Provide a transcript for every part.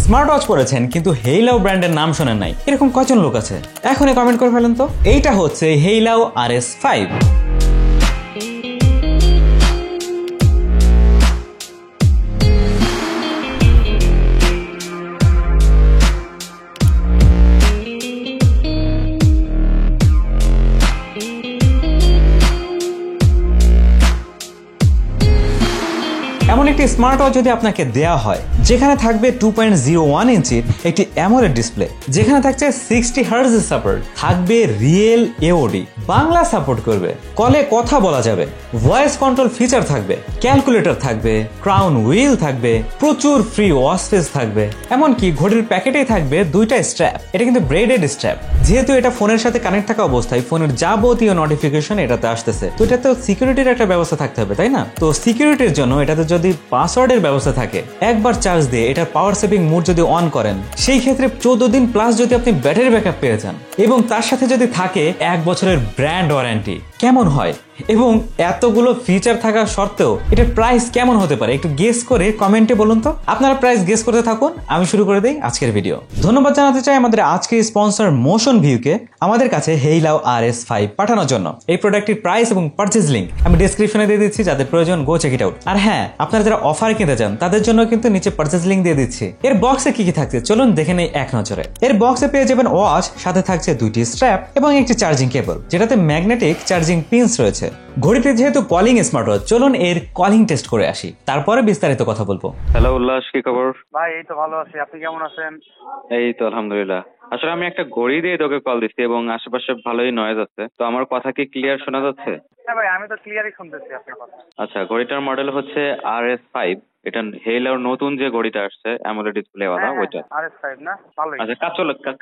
Smart watch পরেছেন কিন্তু হেইলাও ব্র্যান্ডের নাম শোনেন নাই, এরকম কয়জন লোক আছে? এখনই কমেন্ট করে ফেলেন তো। এইটা হচ্ছে হেইলাও RS5। এমন একটি স্মার্ট ওয়াচ যদি আপনাকে দেয়া হয় যেখানে থাকবে 2.01 ইঞ্চির একটি অ্যামোলেড ডিসপ্লে, যেখানে থাকছে 60 হার্জ সাপোর্ট, থাকবে রিয়েল এওডি, বাংলা সাপোর্ট করবে, কলে কথা বলা যাবে, ভয়েস কন্ট্রোল ফিচার থাকবে, ক্যালকুলেটর থাকবে, ক্রাউন হুইল থাকবে, প্রচুর ফ্রি ওয়াচ স্পেস থাকবে, এমনকি ঘড়ির প্যাকেটেই থাকবে দুইটা স্ট্র্যাপ। এটা কিন্তু ব্রেডেড স্ট্র্যাপ। যেহেতু এটা ফোনের সাথে কানেক্ট থাকা অবস্থায় ফোনের যাবতীয় নোটিফিকেশন এটাতে আসতেছে, তো এটাতে সিকিউরিটির একটা ব্যবস্থা থাকতে হবে, তাই না? তো সিকিউরিটির জন্য এটাতে যদি পাসওয়ার্ডের ব্যবস্থা থাকে, একবার চার্জ দিয়ে এটার পাওয়ার সেভিং মোড যদি অন করেন, সেই ক্ষেত্রে 14 দিন প্লাস যদি আপনি ব্যাটারি ব্যাকআপ পেয়ে যান এবং তার সাথে যদি থাকে 1 বছরের ব্র্যান্ড ওয়ারেন্টি, কেমন হয়? এবং এতগুলো ফিচার থাকা সত্ত্বেও এটার প্রাইস কেমন হতে পারে একটু গেস করে কমেন্টে বলুন তো। আপনারা প্রাইস গেস করতে থাকুন, আমি শুরু করে দেই আজকের ভিডিও। ধন্যবাদ জানাতে চাই আমাদের আজকের স্পন্সর মোশন ভিউকে আমাদের কাছে হেইলাও RS5 পাঠানোর জন্য। এই প্রোডাক্টটির প্রাইস এবং পারচেজ লিংক আমি ডেসক্রিপশনে দিয়ে দিচ্ছি, যাদের প্রয়োজন গো চেক ইট আউট। আর হ্যাঁ, আপনারা যারা অফার কিনতে চান তাদের জন্য কিন্তু নিচে পারচেজ লিংক দিয়ে দিচ্ছি। এর বক্সে কি কি থাকছে চলুন দেখে নেই এক নজরে। এর বক্সে পেয়ে যাবেন ওয়াচ, সাথে থাকছে দুইটি স্ট্র্যাপ এবং একটি চার্জিং কেবল, যেটাতে ম্যাগনেটিক চার্জিং পিনস রয়েছে। ঘড়িতে যেহেতু কলিং স্মার্ট ওয়াচ, চলুন এর কলিং টেস্ট করে আসি, তারপরে বিস্তারিত কথা বলবো। হ্যালো উল্লাস, কি খবর ভাই? এই তো ভালো আছি, আপনি কেমন আছেন? এই তো আলহামদুলিল্লাহ। আসলে আমি একটা ঘড়ি দিয়ে তোকে কল দিচ্ছি এবং আশেপাশে ভালোই নয়েজ আছে, তো আমার কথা কি ক্লিয়ার শোনা যাচ্ছে? হ্যাঁ ভাই, আমি তো ক্লিয়ারই শুনতেছি আপনার কথা। আচ্ছা, ঘড়িটার মডেল হচ্ছে RS5। এটা হেইলাওর নতুন যে ঘড়িটা আসছে অ্যামোলেড ডিসপ্লে ওয়ালা, ওইটা। RS5 না? ভালোই। আচ্ছা,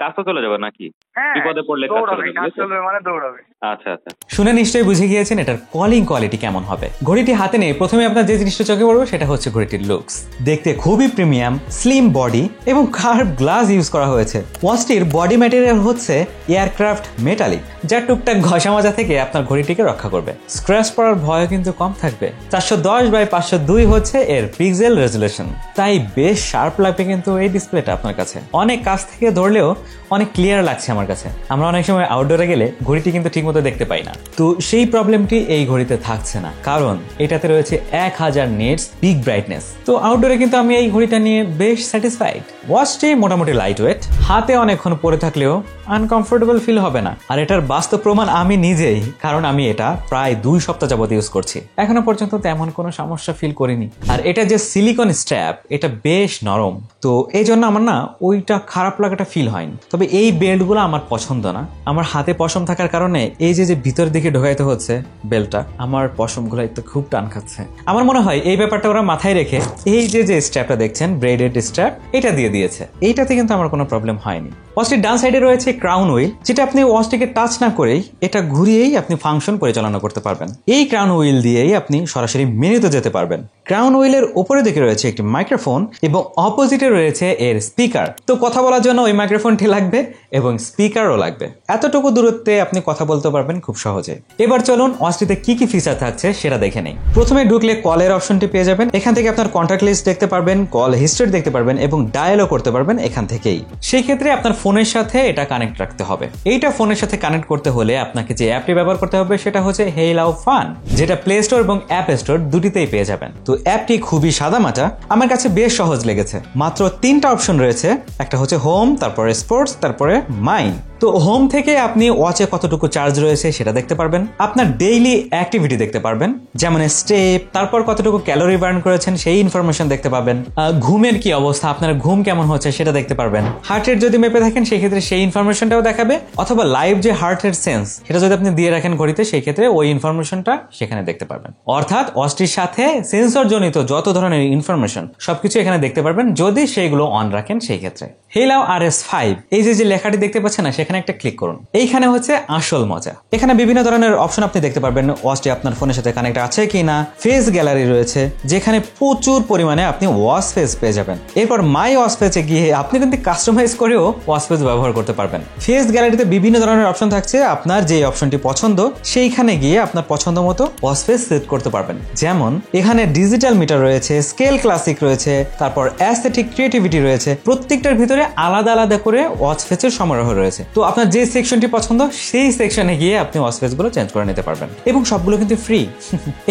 কাছে চলে যাবে নাকি? হ্যাঁ, বিপদে পড়লে কাছে চলবে মানে দৌড়াবে। আচ্ছা আচ্ছা, শুনে নিশ্চয়ই বুঝে গিয়েছেন এটার কলিং কোয়ালিটি কেমন হবে। ঘড়িটি হাতে নিয়ে প্রথমে আপনার যে জিনিসটা চোখে পড়বে সেটা হচ্ছে ঘড়িটির লুকস। দেখতে খুবই প্রিমিয়াম, স্লিম বডি এবং কার্ভ গ্লাস ইউজ করা হয়েছে। ওয়াচটির বডি ম্যাটেরিয়াল হচ্ছে এয়ারক্রাফট মেটালিক, যা টুকটাক ঘষা মাজা থেকে আপনার ঘড়িটিকে রক্ষা করবে। স্ক্র্যাচ পড়ার ভয় কিন্তু কম থাকবে। 410x502 হচ্ছে এর পিক্সেল রেজুলেশন, তাই বেশ শার্প লাগবে কিন্তু এই ডিসপ্লেটা আপনার কাছে। অনেক কাছ থেকে ধরলেও অনেক ক্লিয়ার লাগছে আমার কাছে। আমরা অনেক সময় আউটডোরে গেলে ঘড়িটি কিন্তু ঠিকমতো দেখতে পাই না, তো সেই প্রবলেমটি এই ঘড়িতে থাকছে না, কারণ এটাতে রয়েছে 1000 নিটস পিক ব্রাইটনেস। তো আউটডোরে কিন্তু আমি এই ঘড়িটা নিয়ে বেশ স্যাটিসফাইড। ওয়াচটি মোটামুটি লাইট ওয়েট, হাতে অনেকক্ষণ পরে থাকলেও আনকমফোর্টেবল ফিল হবে না। আর এটার বাস্তব প্রমাণ আমি নিজেই, কারণ আমি এটা প্রায় 2 সপ্তাহ যাবত ইউজ করছি, এখনো পর্যন্ত তেমন কোনো সমস্যা ফিল করিনি। আর এটা যে সিলিকন স্ট্র্যাপ, এটা বেশ নরম, তো এই জন্য আমার না ওইটা খারাপ লাগাটা ফিল হয়নি। তবে এই বেল্টগুলো আমার পছন্দ না। আমার হাতে পশম থাকার কারণে এই যে ভিতর দিকে ঢোকাইতে হচ্ছে বেল্টটা, আমার পশমগুলো একটু খুব টান খাচ্ছে। আমার মনে হয় এই ব্যাপারটা ওরা মাথায় রেখে এই যে স্ট্র্যাপটা দেখছেন, ব্রেডেড স্ট্র্যাপ, এটা দিয়ে দিয়েছে। এইটাতে কিন্তু আমার কোনো প্রবলেম হয়নি। ওয়াচটির ডান সাইডে রয়েছে ক্রাউন হুইল, যেটা আপনি ওয়াচটিকে টাচ না করেই এটা ঘুরিয়েই আপনি ফাংশন পরিচালনা করতে পারবেন। এই ক্রাউন হুইল দিয়েই আপনি সরাসরি মেনুতে যেতে পারবেন। ক্রাউন হুইলের উপরে দিকে রয়েছে একটি মাইক্রোফোন এবং অপোজিটে রয়েছে এর স্পিকার। তো কথা বলার জন্য ওই মাইক্রোফোনটি লাগবে এবং স্পিকারও লাগবে। এতটুকু দূরত্বে আপনি কথা বলতে পারবেন খুব সহজে। এবার চলুন ওয়াচটিতে কি কি ফিচার থাকছে সেটা দেখে নেই। প্রথমে ঢুকলে কলের অপশনটি পেয়ে যাবেন। এখান থেকে আপনার কন্ট্যাক্ট লিস্ট দেখতে পারবেন, কল হিস্ট্রি দেখতে পারবেন এবং ডায়ালও করতে পারবেন এখান থেকেই। সেই ক্ষেত্রে আপনার ফোনের সাথে এটা কানেক্ট রাখতে হবে। এইটা ফোনের সাথে কানেক্ট করতে হলে আপনাকে যে অ্যাপটি ব্যবহার করতে হবে সেটা হচ্ছে হেইলাও ফান, যেটা প্লে স্টোর এবং অ্যাপ স্টোর দুটিতেই পেয়ে যাবেন। তো অ্যাপটি খুবই সাদামাটা, আমার কাছে বেশ সহজ লেগেছে। মাত্র 3টা অপশন রয়েছে, একটা হচ্ছে হোম, তারপরে স্পোর্টস, তারপরে মাইন। তো হোম থেকে আপনি ওয়াচে কতটুকু চার্জ রয়েছে সেটা দেখতে পারবেন, আপনার ডেইলি অ্যাক্টিভিটি দেখতে পারবেন, যেমন স্টেপ, তারপর কতটুকু ক্যালোরি বার্ন করেছেন সেই ইনফরমেশন দেখতে পাবেন, ঘুমের কি অবস্থা, আপনার ঘুম কেমন হচ্ছে সেটা দেখতে পারবেন। হার্ট রেট যদি মেপে থাকেন সেই ক্ষেত্রে সেই ইনফরমেশনটাও দেখাবে, অথবা লাইভ যে হার্ট রেট সেন্স সেটা যদি আপনি দিয়ে রাখেন ঘড়িতে, সেই ক্ষেত্রে ওই ইনফরমেশনটা সেখানে দেখতে পারবেন। অর্থাৎ ওয়াচটির সাথে সেন্সর জনিত যত ধরনের ইনফরমেশন সবকিছু এখানে দেখতে পারবেন যদি সেইগুলো অন রাখেন সেই ক্ষেত্রে। হেইলাও RS5 এই যে লেখাটি দেখতে পাচ্ছেন না, সেখানে একটা ক্লিক করুন। এইখানে হচ্ছে আসল মজা। এখানে বিভিন্ন ধরনের অপশন আপনি দেখতে পারবেন, ওয়াচটি আপনার ফোনের সাথে কানেক্ট আছে কিনা, ফেস গ্যালারি রয়েছে যেখানে প্রচুর পরিমাণে আপনি ওয়াচ ফেস পেয়ে যাবেন। এরপর মাই ওয়াচ ফেসে গিয়ে আপনি কিন্তু কাস্টমাইজ করেও ওয়াচ ওয়াচফেস ব্যবহার করতে পারবেন। ফেস গ্যালারিতে বিভিন্ন ধরনের অপশন থাকছে, আপনার যে অপশনটি পছন্দ সেইখানে গিয়ে আপনার পছন্দ মতো ওয়াচফেস সেট করতে পারবেন। যেমন এখানে ডিজিটাল মিটার রয়েছে, স্কেল ক্লাসিক রয়েছে, তারপর অ্যাস্থেটিক ক্রিয়েটিভিটি রয়েছে। প্রত্যেকটার ভিতরে আলাদা আলাদা করে ওয়াচফেসের সমারোহ রয়েছে। তো আপনার যে সেকশনটি পছন্দ সেই সেকশনে গিয়ে আপনি ওয়াচফেস গুলো চেঞ্জ করে নিতে পারবেন এবং সবগুলো কিন্তু ফ্রি।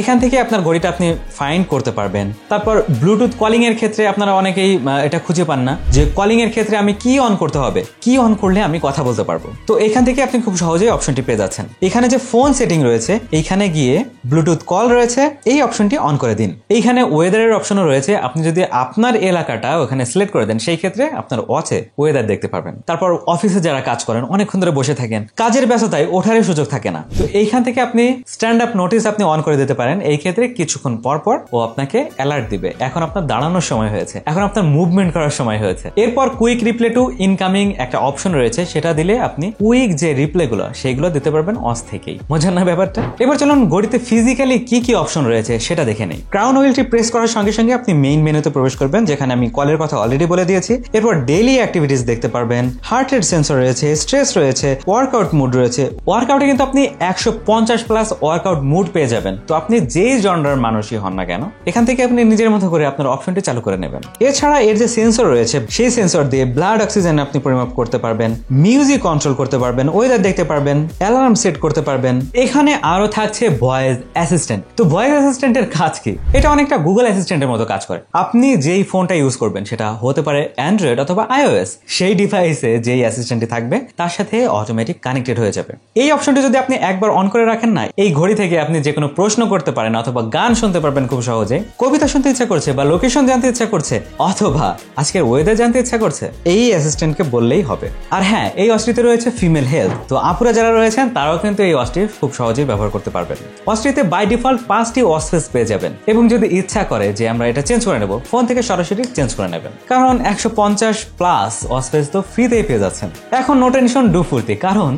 এখান থেকে আপনার ঘড়িটা আপনি ফাইন্ড করতে পারবেন। তারপর ব্লুটুথ কলিং এর ক্ষেত্রে আপনারা অনেকেই এটা খুঁজে পান না যে কলিং এর ক্ষেত্রে আমি কি অন করতে হবে, কি অন করলে আমি কথা বলতে পারবো। তো এখান থেকে আপনি খুব সহজেই অপশনটি পেয়ে যাচ্ছেন। এখানে যে ফোন সেটিং রয়েছে এইখানে গিয়ে ব্লুটুথ কল রয়েছে, এই অপশনটি অন করে দিন। এইখানে ওয়েদারের অপশনও রয়েছে, আপনি যদি আপনার এলাকাটা ওখানে সিলেক্ট করে দেন সেই ক্ষেত্রে আপনার ওয়াচে ওয়েদার দেখতে পারবেন। তারপর অফিসে যারা কাজ করেন, অনেকক্ষণ ধরে বসে থাকেন, কাজের ব্যস্ততায় ওঠার সুযোগ থাকে না, তো এইখান থেকে আপনি স্ট্যান্ড আপ নোটিস আপনি অন করে দিতে পারেন। এই ক্ষেত্রে কিছুক্ষণ পর পর ও আপনাকে অ্যালার্ট দিবে এখন আপনার দাঁড়ানোর সময় হয়েছে, এখন আপনার মুভমেন্ট করার সময় হয়েছে। এরপর কুইক রিপ্লে টু ইনকামিং একটা অপশন রয়েছে, সেটা দিলে আপনি কুইক যে রিপ্লে গুলো সেগুলো দিতে পারবেন ওয়াচ থেকেই। মজার না ব্যাপারটা? এবার চলুন ঘড়িতে ফিজিক্যালি কি কি অপশন রয়েছে সেটা দেখে নেই। ক্রাউন হুইলটি প্রেস করার সঙ্গে সঙ্গে আপনি মেইন মেনুতে প্রবেশ করবেন, যেখানে আমি কলের কথা অলরেডি বলে দিয়েছি। এরপর ডেইলি অ্যাক্টিভিটিস দেখতে পারবেন, হার্ট রেট সেন্সর রয়েছে, স্ট্রেস রয়েছে, ওয়ার্কআউট মুড রয়েছে। ওয়ার্কআউটে কিন্তু আপনি 150 প্লাস ওয়ার্কআউট মুড পেয়ে যাবেন। তো আপনি যেই জনরার মানুষই হন না কেন, এখান থেকে আপনি নিজের মতো করে আপনার অপশনটি চালু করে নেবেন। এছাড়া এর যে সেন্সর রয়েছে সেই সেন্সর দিয়ে ব্লাড অক্সিজেন আপনি পরিমাপ করতে পারবেন, মিউজিক কন্ট্রোল করতে পারবেন, ওয়েদার দেখতে পারবেন, অ্যালার্ম সেট করতে পারবেন। এখানে আরো থাকছে ভয়েস অ্যাসিস্ট্যান্ট। তো ভয়েস অ্যাসিস্ট্যান্টের কাজ কি? এটা অনেকটা গুগল অ্যাসিস্ট্যান্টের মতো কাজ করে। আপনি যেই ফোনটা ইউজ করবেন, সেটা হতে পারে অ্যান্ড্রয়েড অথবা আইওএস, সেই ডিভাইসে যেই অ্যাসিস্ট্যান্টটি থাকবে তার সাথে অটোমেটিক কানেক্টেড হয়ে যাবে। এই অপশনটি যদি আপনি একবার অন করে রাখেন না, এই ঘড়ি থেকে আপনি যে কোনো প্রশ্ন করতে পারেন অথবা গান শুনতে পারবেন খুব সহজে, কবিতা শুনতে ইচ্ছা করছে বা লোকেশন জানতে ইচ্ছা করছে অথবা আজকের ওয়েদার জানতে ইচ্ছা করছে, এই অ্যাসিস্ট্যান্টকে বললেই হবে। আর হ্যাঁ, এই ওয়াচটিতে রয়েছে ফিমেল হেলথ। তো আপুরা যারা রয়েছেন তারাও কিন্তু এই ওয়াচটি খুব সহজেই ব্যবহার করতে পারবেন। ওয়াচটিতে বাই ডিফল্ট 5টি ওয়াচফেস পেয়ে যাবেন এবং যদি ইচ্ছা করে যে আমরা এটা চেঞ্জ করে নেব, ফোন থেকে সরাসরি চেঞ্জ করে নেবেন, কারণ 150 প্লাস ওয়াচফেস তো ফ্রিতেই পেয়ে যাচ্ছেন। এখন নো টেনশন, ডু ফুর্তি, কারণ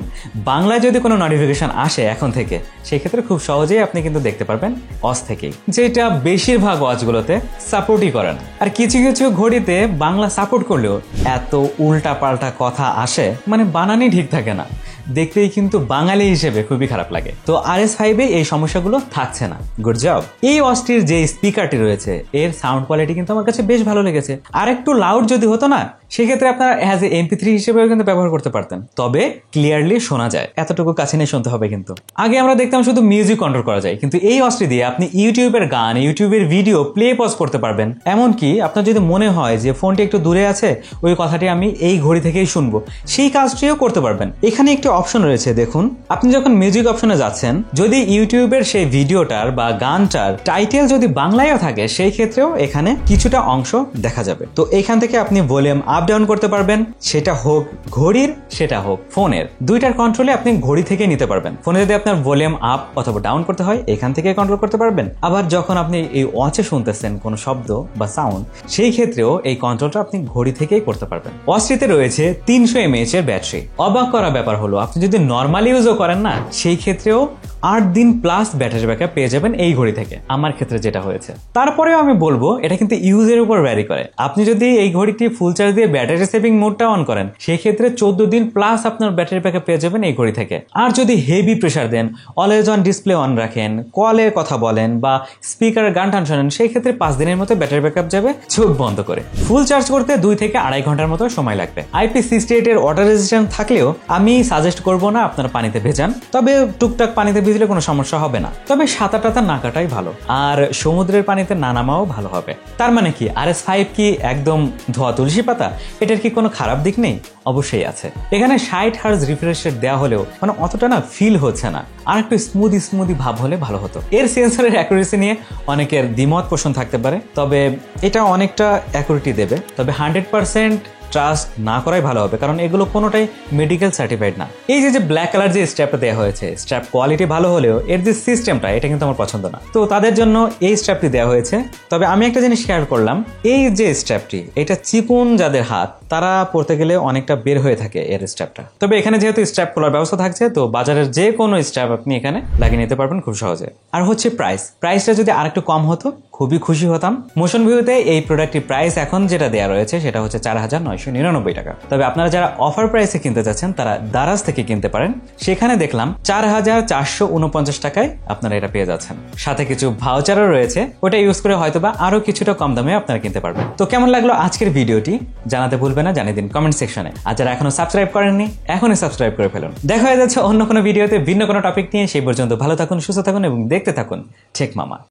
বাংলায় যদি কোনো নোটিফিকেশন আসে এখন থেকে, সেই ক্ষেত্রে খুব সহজেই আপনি কিন্তু দেখতে পারবেন ওয়াচ থেকেই, যেটা বেশিরভাগ ওয়াচগুলোতে সাপোর্টই করে না। আর কিছু কিছু ঘড়িতে বাংলা সাপোর্ট করলেও এত উল্টা পাল্টা কথা আসে, মানে বানানই ঠিক থাকে না, দেখতেই কিন্তু বাঙালি হিসেবে খুবই খারাপ লাগে। তো RS5 এই সমস্যাগুলো থাকছে না। Good job. এই ওয়াচটির যে স্পিকারটি রয়েছে এর সাউন্ড কোয়ালিটি কিন্তু আমার কাছে বেশ ভালো লেগেছে। আর একটু লাউড যদি হতো না, সেক্ষেত্রে আপনারা অ্যাজ এ MP3 হিসেবেও কিন্তু ব্যবহার করতে পারতেন, তবে ক্লিয়ারলি শোনা যায়, এতটুকু কাছে নিয়ে শুনতে হবে। কিন্তু আগে আমরা দেখতাম শুধু মিউজিক কন্ট্রোল করা যায়, কিন্তু এই ওয়াচটি দিয়ে আপনি ইউটিউবের গান, ইউটিউবের ভিডিও প্লে পজ করতে পারবেন। এমনকি আপনার যদি মনে হয় যে ফোনটি একটু দূরে আছে, ওই কথাটি আমি এই ঘড়ি থেকেই শুনবো, সেই কাজটিও করতে পারবেন। এখানে একটি অপশন রয়েছে, দেখুন, আপনি যখন মিউজিক অপশনে যাচ্ছেন, যদি ইউটিউবের সেই ভিডিওটার বা গানটার টাইটেল যদি বাংলায়ও থাকে, সেই ক্ষেত্রেও এখানে কিছুটা অংশ দেখা যাবে। তো এখান থেকে আপনি ভলিউম আপ ডাউন করতে পারবেন, সেটা হোক ঘড়ির, সেটা হোক ফোনের, দুইটার কন্ট্রোলে আপনি ঘড়ি থেকে নিতে পারবেন। ফোনে যদি আপনার ভলিউম আপ অথবা ডাউন করতে হয়, এখান থেকে কন্ট্রোল করতে পারবেন। আবার যখন আপনি এই ওয়াচে শুনতেছেন কোনো শব্দ বা সাউন্ড, সেই ক্ষেত্রেও এই কন্ট্রোলটা আপনি ঘড়ি থেকেই করতে পারবেন। ওয়াচটিতে রয়েছে 300 mAh এর ব্যাটারি। অবাক করা ব্যাপার হলো, আপনি যদি নর্মাল ইউজও করেন না, সেই ক্ষেত্রেও 8 দিন প্লাস ব্যাটারি ব্যাকআপ পেয়ে যাবেন এই ঘড়ি থেকে, আমার ক্ষেত্রে যেটা হয়েছে। তারপরেও আমি বলবো এটা কিন্তু ইউজের উপর ভ্যারি করে। আপনি যদি এই ঘড়িটি ফুল চার্জ দিয়ে ব্যাটারি সেভিং মোডটা অন করেন, সেই ক্ষেত্রে 14 দিন প্লাস আপনার ব্যাটারি ব্যাকআপ পেয়ে যাবেন এই ঘড়ি থেকে। আর যদি হেভি প্রেসার দেন, অলওয়েজ অন ডিসপ্লে অন রাখেন, কলে কথা বলেন বা স্পিকারের গান টান শোনেন, সেই ক্ষেত্রে 5 দিনের মতো ব্যাটারি ব্যাকআপ যাবে চোখ বন্ধ করে। ফুল চার্জ করতে 2 থেকে 2.5 ঘন্টার মতো সময় লাগবে। IP68 এর ওয়াটার রেজিস্ট্যান্ট থাকলেও আমি সাজেস্ট করব না আপনার পানিতে ভেজান, তবে টুকটাক পানিতে ভিজলে কোনো সমস্যা হবে না। তবে সাঁতার টাতার না কাটাই ভালো, আর সমুদ্রের পানিতে না নামাও ভালো হবে। তার মানে কি RS5 কি একদম ধোয়া তুলসী পাতা? এটার কি কোনো খারাপ দিক নেই? অবশ্যই আছে। এখানে 60 হার্জ রিফ্রেশ রেট দেওয়া হলেও মানে অতটা না ফিল হচ্ছে না, আর একটু স্মুদি ভাব হলে ভালো হতো। এর সেন্সরের অ্যাকুরেসি নিয়ে অনেকের দ্বিমত পোষণ থাকতে পারে, তবে এটা অনেকটা অ্যাকুরেটি দেবে, তবে 100% ট্রাস্ট না করাই ভালো হবে, কারণ এগুলো কোনোটাই মেডিকেল সার্টিফাইড না। এই যে ব্ল্যাক কালার যে স্ট্র্যাপটা দেওয়া হয়েছে, স্ট্র্যাপ কোয়ালিটি ভালো হলেও এর যে সিস্টেমটা, এটা কিন্তু আমার পছন্দ না। তো তাদের জন্য এই স্ট্র্যাপটি দেওয়া হয়েছে। তবে আমি একটা জিনিস শেয়ার করলাম, এই যে স্ট্র্যাপটি, এটা চিকন যাদের হাত, তারা পড়তে গেলে অনেকটা বের হয়ে থাকে এর স্ট্র্যাপটা। তবে এখানে যেহেতু স্ট্র্যাপ খোলার ব্যবস্থা থাকছে, তো বাজারের যে কোনো স্ট্র্যাপ আপনি এখানে লাগিয়ে নিতে পারবেন খুব সহজে। আর হচ্ছে প্রাইসটা যদি আরেকটু কম হতো খুবই খুশি হতাম। মোশন ভিউতে এই প্রোডাক্টটির প্রাইস এখন যেটা দেওয়া রয়েছে সেটা হচ্ছে 4,999 টাকা। তবে আপনারা যারা অফার প্রাইসে কিনতে যাচ্ছেন তারা দারাজ থেকে কিনতে পারেন। সেখানে দেখলাম 4,449 টাকায় আপনারা এটা পেয়ে যাচ্ছেন। সাথে কিছু ভাউচারও রয়েছে, ওটা ইউজ করে হয়তোবা আরো কিছুটা কম দামে আপনারা কিনতে পারবেন। তো কেমন লাগলো আজকের ভিডিওটি জানাতে ভুলবেন না, জানিয়ে দিন কমেন্ট সেকশনে। আর যারা এখনো সাবস্ক্রাইব করেননি এখনই সাবস্ক্রাইব করে ফেলুন। দেখা হয়ে যাচ্ছে অন্য কোনো ভিডিওতে ভিন্ন কোনো টপিক নিয়ে। সেই পর্যন্ত ভালো থাকুন, সুস্থ থাকুন এবং দেখতে থাকুন টেক মামা।